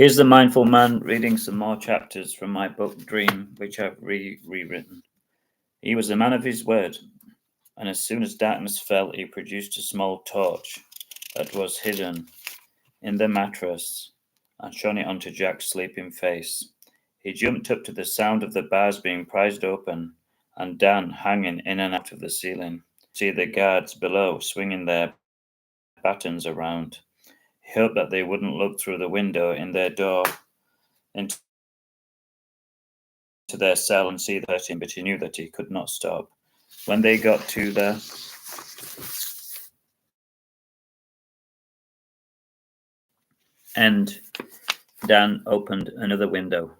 Here's the Mindful Man reading some more chapters from my book Dream, which I've rewritten. He was a man of his word, and as soon as darkness fell, he produced a small torch that was hidden in the mattress and shone it onto Jack's sleeping face. He jumped up to the sound of the bars being prized open and Dan hanging in and out of the ceiling. See the guards below swinging their batons around. He hoped that they wouldn't look through the window in their door into their cell and see the hurting, but he knew that he could not stop. When they got to the end, Dan opened another window.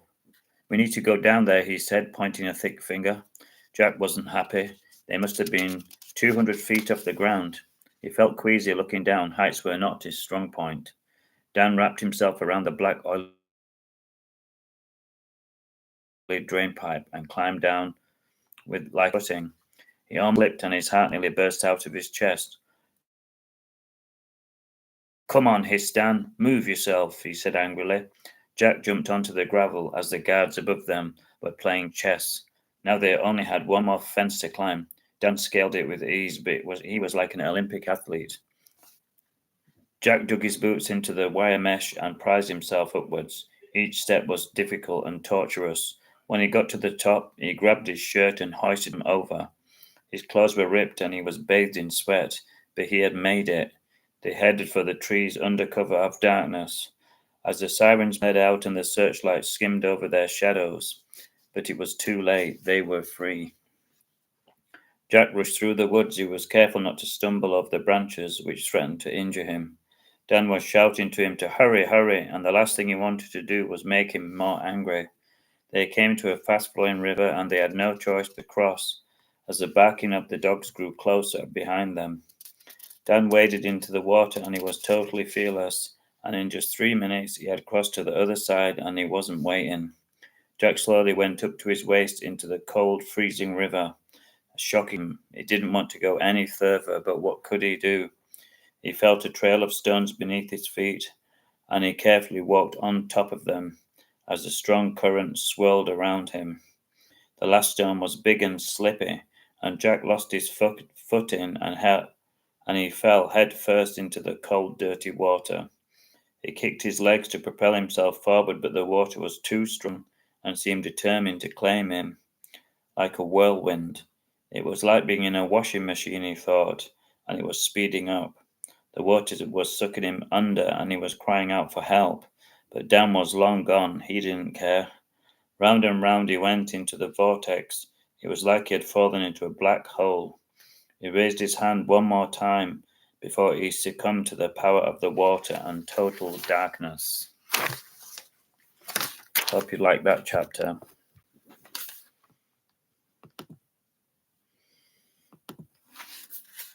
"We need to go down there," he said, pointing a thick finger. Jack wasn't happy. They must have been 200 feet off the ground. He felt queasy looking down. Heights were not his strong point. Dan wrapped himself around the black oily drain pipe and climbed down with like footing. He almost slipped and his heart nearly burst out of his chest. "Come on," hissed Dan. "Move yourself," he said angrily. Jack jumped onto the gravel as the guards above them were playing chess. Now they only had one more fence to climb. Dan scaled it with ease, but he was like an Olympic athlete. Jack dug his boots into the wire mesh and prized himself upwards. Each step was difficult and torturous. When he got to the top, he grabbed his shirt and hoisted him over. His clothes were ripped and he was bathed in sweat, but he had made it. They headed for the trees under cover of darkness, as the sirens bled out and the searchlight skimmed over their shadows. But it was too late. They were free. Jack rushed through the woods. He was careful not to stumble over the branches which threatened to injure him. Dan was shouting to him to hurry, hurry, and the last thing he wanted to do was make him more angry. They came to a fast-flowing river, and they had no choice but cross, as the barking of the dogs grew closer behind them. Dan waded into the water, and he was totally fearless, and in just 3 minutes he had crossed to the other side, and he wasn't waiting. Jack slowly went up to his waist into the cold, freezing river. Shocking, he didn't want to go any further, but what could he do? He felt a trail of stones beneath his feet, and he carefully walked on top of them as the strong current swirled around him. The last stone was big and slippy, and Jack lost his footing and he fell head first into the cold, dirty water. He kicked his legs to propel himself forward, but the water was too strong and seemed determined to claim him, like a whirlwind. It was like being in a washing machine, he thought, and it was speeding up. The water was sucking him under, and he was crying out for help. But Dan was long gone. He didn't care. Round and round he went into the vortex. It was like he had fallen into a black hole. He raised his hand one more time before he succumbed to the power of the water and total darkness. Hope you liked that chapter.